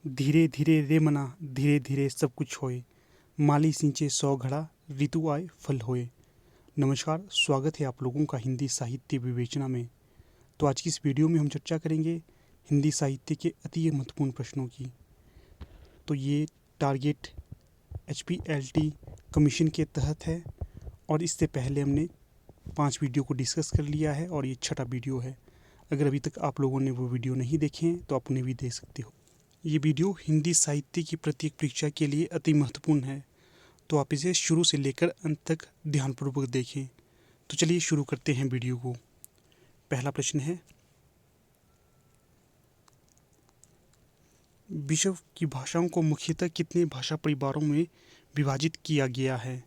धीरे धीरे रे मना धीरे धीरे सब कुछ होए, माली सिंचे सौ घड़ा ऋतु आए फल होए। नमस्कार, स्वागत है आप लोगों का हिंदी साहित्य विवेचना में। तो आज की इस वीडियो में हम चर्चा करेंगे हिंदी साहित्य के अति महत्वपूर्ण प्रश्नों की। तो ये टारगेट HPLT कमीशन के तहत है और इससे पहले हमने 5 वीडियो को डिस्कस कर लिया है और ये 6ठा वीडियो है। अगर अभी तक आप लोगों ने वो वीडियो नहीं देखे हैं तो आप उन्हें भी देख सकते हो। ये वीडियो हिंदी साहित्य की प्रत्येक परीक्षा के लिए अति महत्वपूर्ण है, तो आप इसे शुरू से लेकर अंत तक ध्यानपूर्वक देखें। तो चलिए शुरू करते हैं वीडियो को। पहला प्रश्न है, विश्व की भाषाओं को मुख्यतः कितने भाषा परिवारों में विभाजित किया गया है?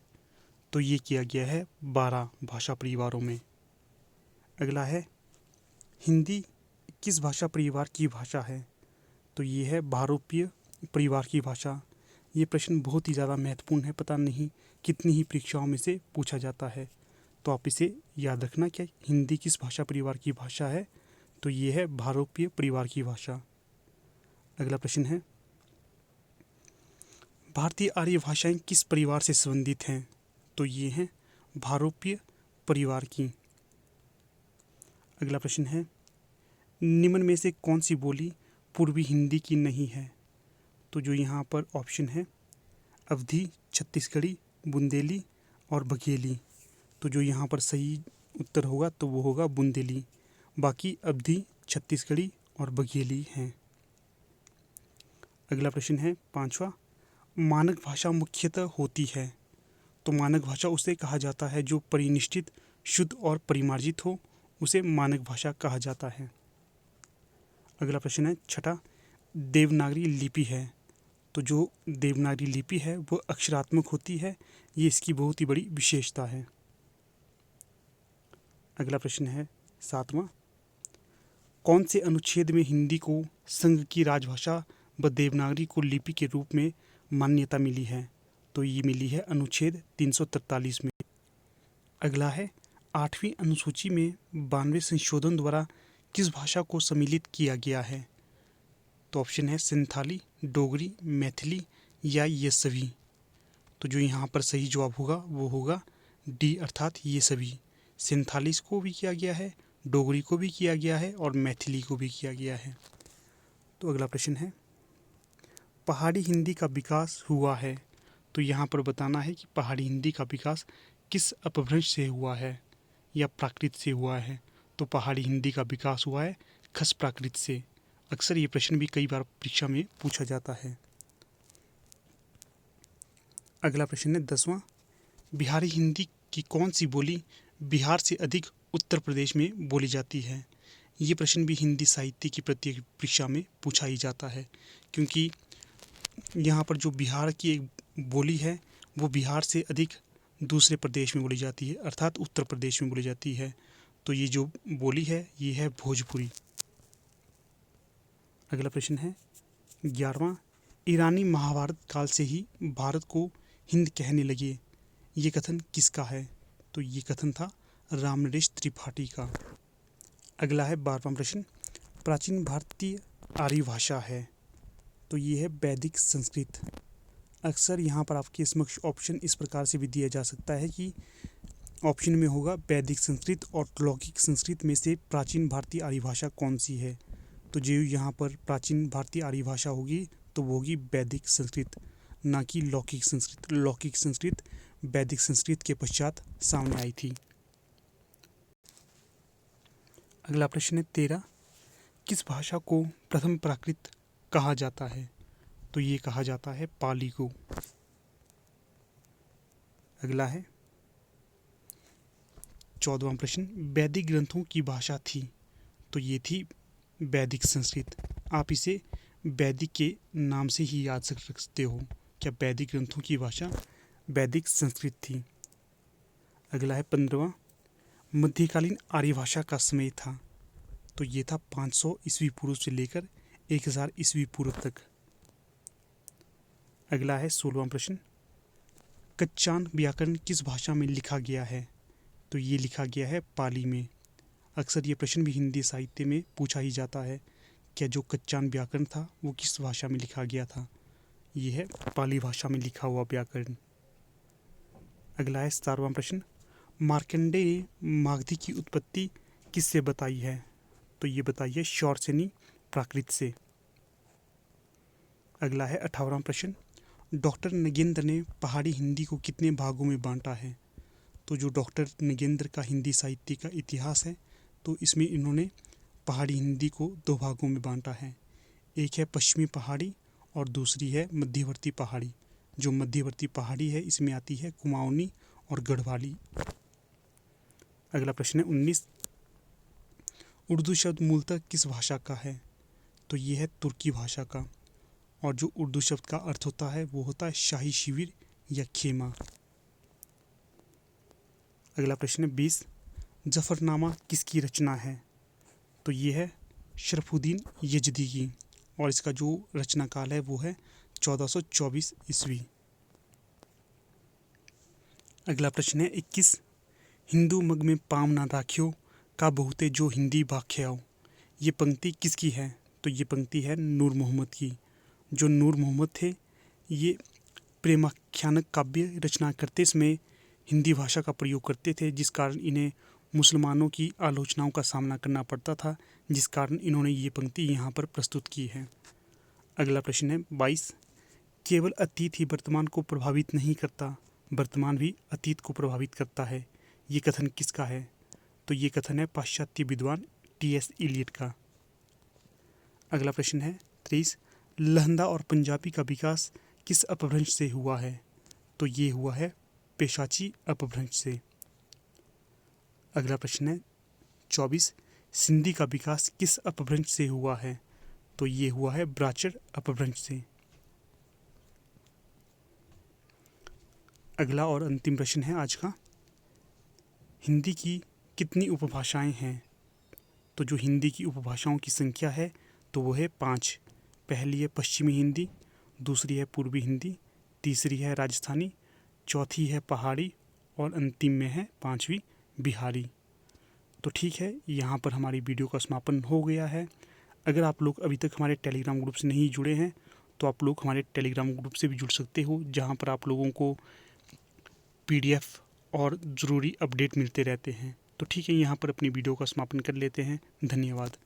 तो ये किया गया है 12 भाषा परिवारों में। अगला है, हिंदी किस भाषा परिवार की भाषा है? तो ये है बहुरूपीय परिवार की भाषा। ये प्रश्न बहुत ही ज़्यादा महत्वपूर्ण है, पता नहीं कितनी ही परीक्षाओं में से पूछा जाता है, तो आप इसे याद रखना कि हिंदी किस भाषा परिवार की भाषा है। तो ये है बहुरूपीय परिवार की भाषा। अगला प्रश्न है, भारतीय आर्य भाषाएं किस परिवार से संबंधित हैं? तो ये हैं बहुरूपीय परिवार की। अगला प्रश्न है, निम्न में से कौन सी बोली पूर्वी हिंदी की नहीं है? तो जो यहाँ पर ऑप्शन है अवधी, छत्तीसगढ़ी, बुंदेली और बघेली। तो जो यहाँ पर सही उत्तर होगा तो वो होगा बुंदेली। बाकी अवधी, छत्तीसगढ़ी और बघेली हैं। अगला प्रश्न है 5वां, मानक भाषा मुख्यतः होती है। तो मानक भाषा उसे कहा जाता है जो परिनिष्ठित, शुद्ध और परिमार्जित हो, उसे मानक भाषा कहा जाता है। अगला प्रश्न है 6ठा, देवनागरी लिपि है। तो जो देवनागरी लिपि है वो अक्षरात्मक होती है, ये इसकी बहुत ही बड़ी विशेषता है। अगला प्रश्न है 7वां, कौन से अनुच्छेद में हिंदी को संघ की राजभाषा व देवनागरी को लिपि के रूप में मान्यता मिली है? तो ये मिली है अनुच्छेद 343 में। अगला है 8वीं अनुसूची में 92वें संशोधन द्वारा किस भाषा को सम्मिलित किया गया है? तो ऑप्शन है संथाली, डोगरी, मैथिली या ये सभी। तो जो यहाँ पर सही जवाब होगा वो होगा डी, अर्थात ये सभी। संथाली को भी किया गया है, डोगरी को भी किया गया है और मैथिली को भी किया गया है। तो अगला प्रश्न है, पहाड़ी हिंदी का विकास हुआ है। तो यहाँ पर बताना है कि पहाड़ी हिंदी का विकास किस अपभ्रंश से हुआ है या प्राकृत से हुआ है? तो पहाड़ी हिंदी का विकास हुआ है खस प्राकृत से। अक्सर ये प्रश्न भी कई बार परीक्षा में पूछा जाता है। अगला प्रश्न है 10वां, बिहारी हिंदी की कौन सी बोली बिहार से अधिक उत्तर प्रदेश में बोली जाती है? ये प्रश्न भी हिंदी साहित्य की प्रत्येक परीक्षा में पूछा ही जाता है, क्योंकि यहाँ पर जो बिहार की एक बोली है वो बिहार से अधिक दूसरे प्रदेश में बोली जाती है, अर्थात उत्तर प्रदेश में बोली जाती है। तो ये जो बोली है ये है भोजपुरी। अगला प्रश्न है 11वां, ईरानी महाभारत काल से ही भारत को हिंद कहने लगे, ये कथन किसका है? तो ये कथन था रामनरेश त्रिपाठी का। अगला है 12वां प्रश्न, प्राचीन भारतीय आर्य भाषा है। तो ये है वैदिक संस्कृत। अक्सर यहाँ पर आपके समक्ष ऑप्शन इस प्रकार से भी दिया जा सकता है कि ऑप्शन में होगा वैदिक संस्कृत और लौकिक संस्कृत में से प्राचीन भारतीय आर्य भाषा कौन सी है? तो जो यहाँ पर प्राचीन भारतीय आर्य भाषा होगी तो वो होगी वैदिक संस्कृत, ना कि लौकिक संस्कृत। लौकिक संस्कृत वैदिक संस्कृत के पश्चात सामने आई थी। अगला प्रश्न है 13, किस भाषा को प्रथम प्राकृत कहा जाता है? तो ये कहा जाता है पाली को। अगला है 14वां प्रश्न, वैदिक ग्रंथों की भाषा थी। तो ये थी वैदिक संस्कृत। आप इसे वैदिक के नाम से ही याद रख सकते हो। क्या वैदिक ग्रंथों की भाषा वैदिक संस्कृत थी। अगला है 15वां, मध्यकालीन आर्य भाषा का समय था। तो ये था 500 ईस्वी पूर्व से लेकर 1000 ईस्वी पूर्व तक। अगला है 16वां प्रश्न, कच्चान व्याकरण किस भाषा में लिखा गया है? तो ये लिखा गया है पाली में। अक्सर ये प्रश्न भी हिंदी साहित्य में पूछा ही जाता है क्या जो कच्चान व्याकरण था वो किस भाषा में लिखा गया था? ये है पाली भाषा में लिखा हुआ व्याकरण। अगला है 17वां प्रश्न, मार्कंडेय ने मागधी की उत्पत्ति किससे बताई है? तो ये बताई है शौरसेनी प्राकृत से। अगला है 18वां प्रश्न, डॉक्टर नगेंद्र ने पहाड़ी हिंदी को कितने भागों में बांटा है? तो जो डॉक्टर नगेंद्र का हिंदी साहित्य का इतिहास है, तो इसमें इन्होंने पहाड़ी हिंदी को 2 भागों में बांटा है। एक है पश्चिमी पहाड़ी और दूसरी है मध्यवर्ती पहाड़ी। जो मध्यवर्ती पहाड़ी है इसमें आती है कुमाऊनी और गढ़वाली। अगला प्रश्न है 19, उर्दू शब्द मूलतः किस भाषा का है? तो ये है तुर्की भाषा का। और जो उर्दू शब्द का अर्थ होता है वो होता है शाही शिविर या खेमा। अगला प्रश्न है 20, जफरनामा किसकी रचना है? तो ये है शरफुद्दीन यजदी की और इसका जो रचना काल है वो है 1424 ईस्वी। अगला प्रश्न है 21, हिंदू मग में पाम ना राखियो का बहुते जो हिंदी भाख्याओ। ये पंक्ति किसकी है? तो ये पंक्ति है नूर मोहम्मद की। जो नूर मोहम्मद थे ये प्रेमाख्यानक काव्य रचना करते समय हिंदी भाषा का प्रयोग करते थे, जिस कारण इन्हें मुसलमानों की आलोचनाओं का सामना करना पड़ता था, जिस कारण इन्होंने ये पंक्ति यहाँ पर प्रस्तुत की है। अगला प्रश्न है 22, केवल अतीत ही वर्तमान को प्रभावित नहीं करता, वर्तमान भी अतीत को प्रभावित करता है। ये कथन किसका है? तो ये कथन है पाश्चात्य विद्वान टी.एस. इलियट का। अगला प्रश्न है 23, लहंदा और पंजाबी का विकास किस अपभ्रंश से हुआ है? तो ये हुआ है पेशाची अपभ्रंश से। अगला प्रश्न है 24, सिंधी का विकास किस अपभ्रंश से हुआ है? तो ये हुआ है ब्राचर अपभ्रंश से। अगला और अंतिम प्रश्न है आज का, हिंदी की कितनी उपभाषाएं हैं? तो जो हिंदी की उपभाषाओं की संख्या है तो वो है 5। पहली है पश्चिमी हिंदी, दूसरी है पूर्वी हिंदी, तीसरी है राजस्थानी, चौथी है पहाड़ी और अंतिम में है 5वीं बिहारी। तो ठीक है, यहाँ पर हमारी वीडियो का समापन हो गया है। अगर आप लोग अभी तक हमारे टेलीग्राम ग्रुप से नहीं जुड़े हैं तो आप लोग हमारे टेलीग्राम ग्रुप से भी जुड़ सकते हो, जहाँ पर आप लोगों को PDF और ज़रूरी अपडेट मिलते रहते हैं। तो ठीक है, यहाँ पर अपनी वीडियो का समापन कर लेते हैं। धन्यवाद।